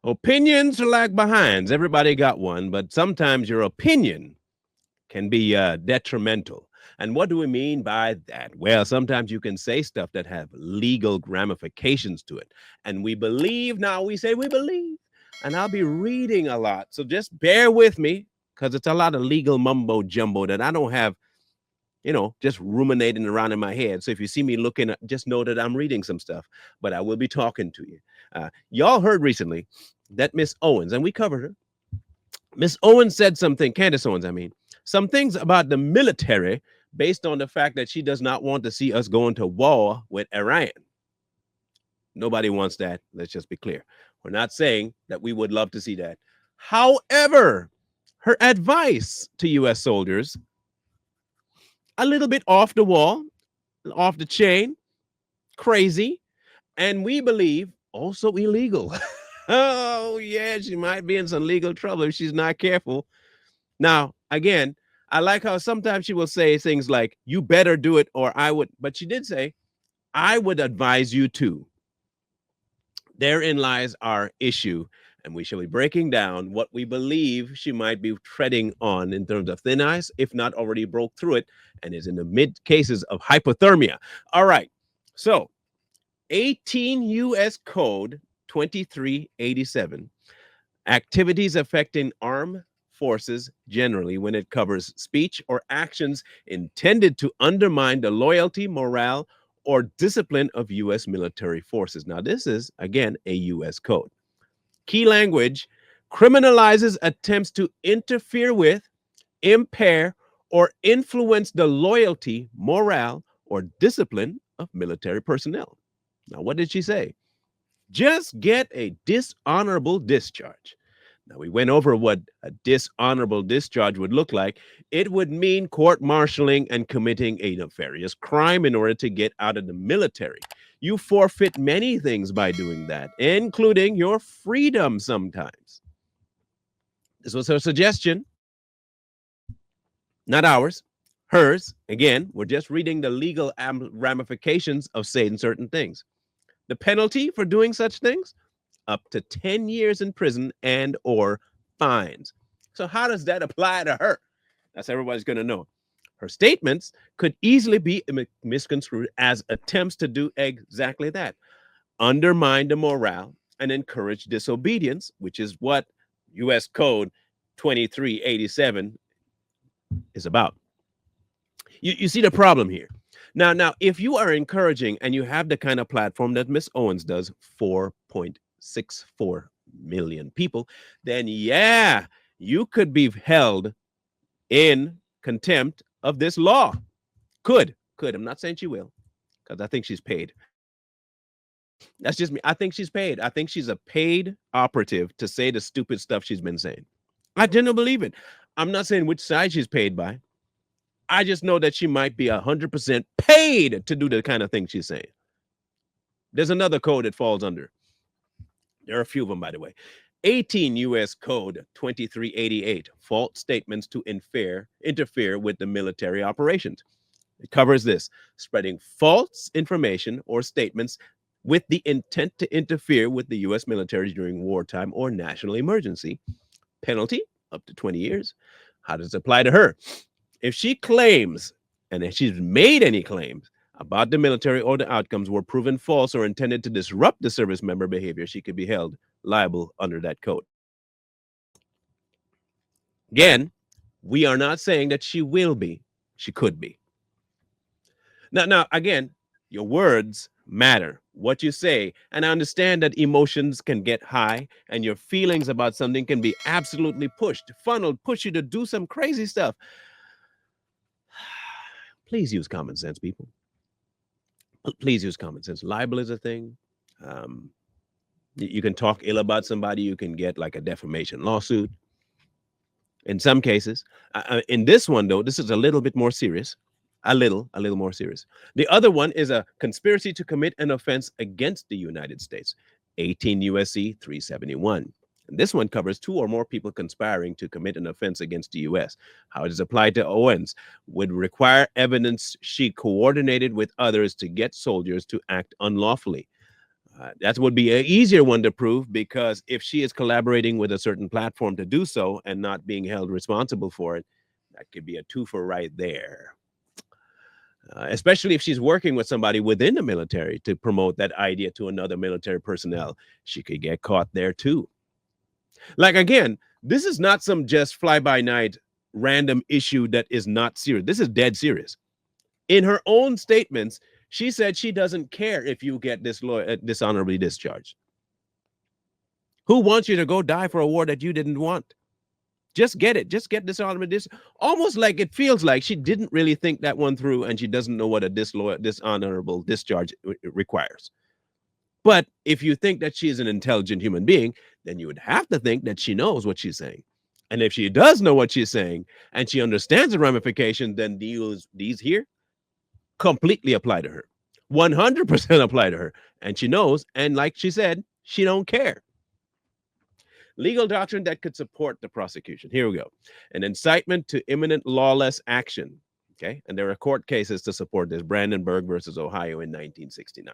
Opinions are like behinds. Everybody got one, but sometimes your opinion can be detrimental. And what do we mean by that? Well, sometimes you can say stuff that have legal ramifications to it. And we believe, now we say we believe, and I'll be reading a lot. So just bear with me because it's a lot of legal mumbo jumbo that I don't have, just ruminating around in my head. So if you see me looking, just know that I'm reading some stuff, but I will be talking to you. Y'all heard recently that Miss Owens, and we covered her. Miss Owens said something, Candace Owens, I mean, some things about the military based on the fact that she does not want to see us going to war with Iran. Nobody wants that. Let's just be clear. We're not saying that we would love to see that. However, her advice to U.S. soldiers, a little bit off the wall, off the chain, crazy, and we believe also illegal. Oh, yeah, she might be in some legal trouble if she's not careful. Now, again, I like how sometimes she will say things like, you better do it or I would, but she did say, I would advise you to. Therein lies our issue, and we shall be breaking down what we believe she might be treading on in terms of thin ice, if not already broke through it, and is in the mid cases of hypothermia. All right, so 18 U.S. Code 2387, activities affecting armed forces generally when it covers speech or actions intended to undermine the loyalty, morale, or discipline of U.S. military forces. Now, this is, again, a U.S. code. Key language criminalizes attempts to interfere with, impair, or influence the loyalty, morale, or discipline of military personnel. Now, what did she say? Just get a dishonorable discharge. Now, we went over what a dishonorable discharge would look like. It would mean court-martialing and committing a nefarious crime in order to get out of the military. You forfeit many things by doing that, including your freedom sometimes. This was her suggestion, not ours, hers. Again, we're just reading the legal ramifications of saying certain things. The penalty for doing such things? Up to 10 years in prison and or fines. So how does that apply to her? That's everybody's going to know. Her statements could easily be misconstrued as attempts to do exactly that. Undermine the morale and encourage disobedience, which is what U.S. Code 2387 is about. You see the problem here. Now, if you are encouraging and you have the kind of platform that Miss Owens does, 4.64 million people, then yeah, you could be held in contempt of this law. Could. I'm not saying she will, because I think she's paid. That's just me. I think she's paid. I think she's a paid operative to say the stupid stuff she's been saying. I genuinely believe it. I'm not saying which side she's paid by. I just know that she might be 100% paid to do the kind of thing she's saying. There's another code it falls under. There are a few of them, by the way. 18 U.S. Code 2388, false statements to interfere with the military operations. It covers this: spreading false information or statements with the intent to interfere with the U.S. military during wartime or national emergency. Penalty, up to 20 years. How does it apply to her? If she claims, and if she's made any claims about the military or the outcomes were proven false or intended to disrupt the service member behavior, she could be held liable under that code. Again, we are not saying that she will be. She could be. Now, again, your words matter, what you say. And I understand that emotions can get high and your feelings about something can be absolutely pushed, funneled, push you to do some crazy stuff. Please use common sense, people. Please use common sense. Libel is a thing. You can talk ill about somebody. You can get like a defamation lawsuit. In some cases, in this one though, this is a little bit more serious. A little more serious. The other one is a conspiracy to commit an offense against the United States. 18 USC 371. And this one covers two or more people conspiring to commit an offense against the U.S. How it is applied to Owens would require evidence she coordinated with others to get soldiers to act unlawfully. That would be an easier one to prove, because if she is collaborating with a certain platform to do so and not being held responsible for it, that could be a twofer right there. Especially if she's working with somebody within the military to promote that idea to another military personnel, she could get caught there too. Like, again, this is not some just fly by night random issue that is not serious. This is dead serious. In her own statements, she said she doesn't care if you get dishonorably discharged. Who wants you to go die for a war that you didn't want? Just get it. Just get dishonorably discharged. Almost like it feels like she didn't really think that one through, and she doesn't know what a dishonorable discharge requires. But if you think that she is an intelligent human being, then you would have to think that she knows what she's saying. And if she does know what she's saying and she understands the ramifications, then these here completely apply to her. 100% apply to her. And she knows, and like she said, she don't care. Legal doctrine that could support the prosecution. Here we go. An incitement to imminent lawless action. Okay. And there are court cases to support this. Brandenburg versus Ohio in 1969.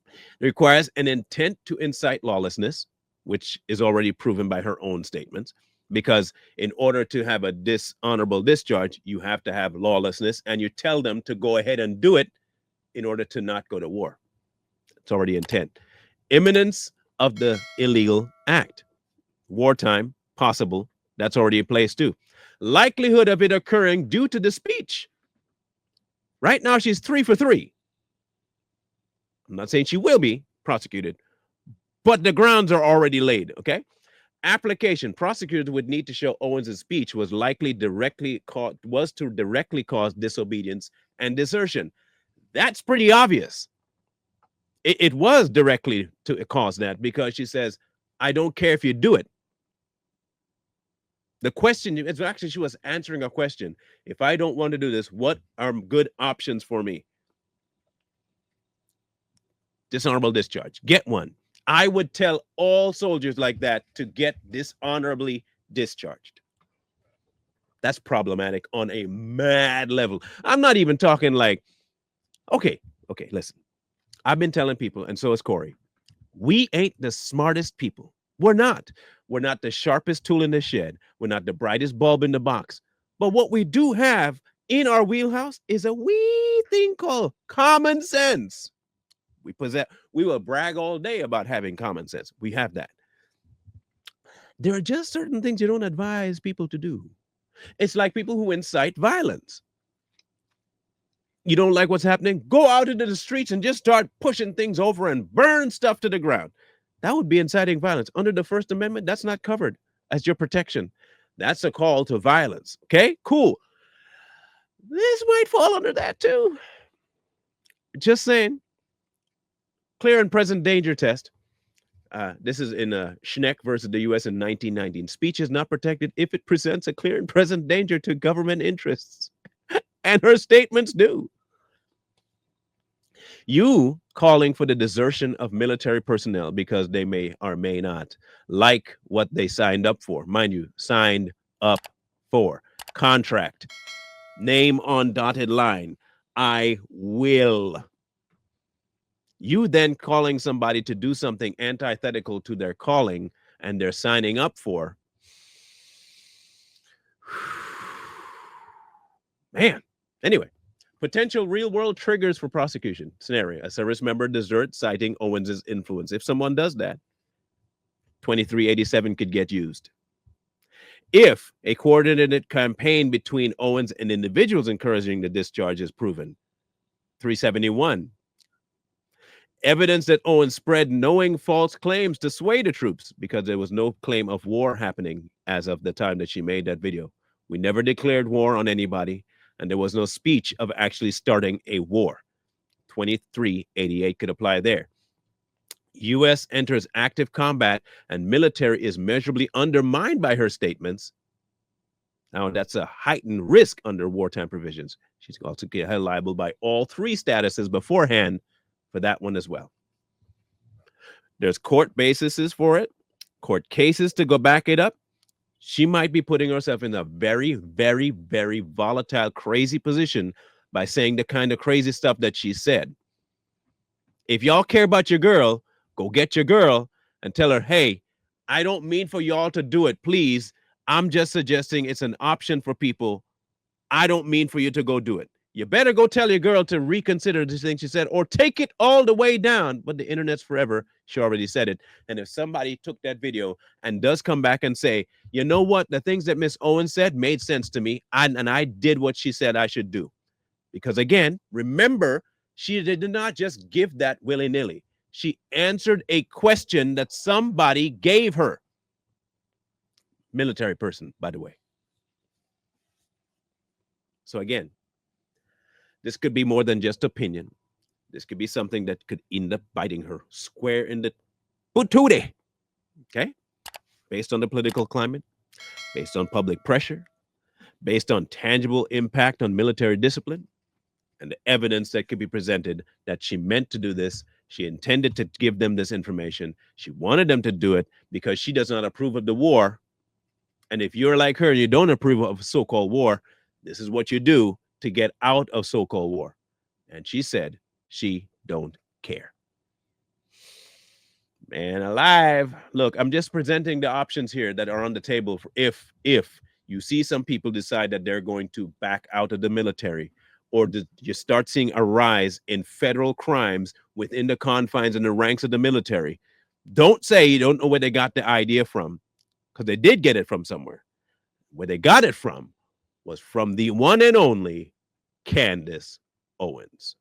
It requires an intent to incite lawlessness, which is already proven by her own statements, because in order to have a dishonorable discharge, you have to have lawlessness, and you tell them to go ahead and do it in order to not go to war. It's already intent. Imminence of the illegal act. Wartime, possible. That's already in place too. Likelihood of it occurring due to the speech. Right now, she's 3 for 3. I'm not saying she will be prosecuted, but the grounds are already laid, okay? Application. Prosecutors would need to show Owens' speech was directly cause disobedience and desertion. That's pretty obvious. It was directly to cause that, because she says, I don't care if you do it. The question, it's actually, she was answering a question. If I don't want to do this, what are good options for me? Dishonorable discharge. Get one. I would tell all soldiers like that to get dishonorably discharged. That's problematic on a mad level. I'm not even talking like, okay, listen. I've been telling people, and so is Corey, we ain't the smartest people. We're not. We're not the sharpest tool in the shed. We're not the brightest bulb in the box. But what we do have in our wheelhouse is a wee thing called common sense. We will brag all day about having common sense. We have that. There are just certain things you don't advise people to do. It's like people who incite violence. You don't like what's happening? Go out into the streets and just start pushing things over and burn stuff to the ground. That would be inciting violence. Under the First Amendment, that's not covered as your protection. That's a call to violence. Okay, cool. This might fall under that too. Just saying. Clear and present danger test. This is in Schneck versus the U.S. in 1919. Speech is not protected if it presents a clear and present danger to government interests. And her statements do. You calling for the desertion of military personnel because they may or may not like what they signed up for. Mind you, signed up for. Contract. Name on dotted line. I will. You then calling somebody to do something antithetical to their calling and they're signing up for. Man. Anyway, potential real-world triggers for prosecution scenario. A service member deserts citing Owens' influence. If someone does that, 2387 could get used. If a coordinated campaign between Owens and individuals encouraging the discharge is proven, 371. Evidence that Owens spread knowing false claims to sway the troops, because there was no claim of war happening as of the time that she made that video. We never declared war on anybody, and there was no speech of actually starting a war. 2388 could apply there. U.S. enters active combat and military is measurably undermined by her statements. Now, that's a heightened risk under wartime provisions. She's also held liable by all three statuses beforehand for that one as well. There's court bases for it, court cases to go back it up. She might be putting herself in a very, very, very volatile, crazy position by saying the kind of crazy stuff that she said. If y'all care about your girl, go get your girl and tell her, hey, I don't mean for y'all to do it, please. I'm just suggesting it's an option for people. I don't mean for you to go do it. You better go tell your girl to reconsider the thing she said or take it all the way down. But the internet's forever. She already said it. And if somebody took that video and does come back and say, you know what, the things that Miss Owens said made sense to me, and I did what she said I should do. Because again, remember, she did not just give that willy-nilly. She answered a question that somebody gave her. Military person, by the way. So again, this could be more than just opinion. This could be something that could end up biting her square in the booty. Okay? Based on the political climate, based on public pressure, based on tangible impact on military discipline, and the evidence that could be presented that she meant to do this. She intended to give them this information. She wanted them to do it because she does not approve of the war. And if you're like her and you don't approve of so-called war, this is what you do to get out of so-called war. And she said she don't care. Man alive. Look, I'm just presenting the options here that are on the table for if you see some people decide that they're going to back out of the military, or you start seeing a rise in federal crimes within the confines and the ranks of the military. Don't say you don't know where they got the idea from, because they did get it from somewhere. Where they got it from was from the one and only Candace Owens.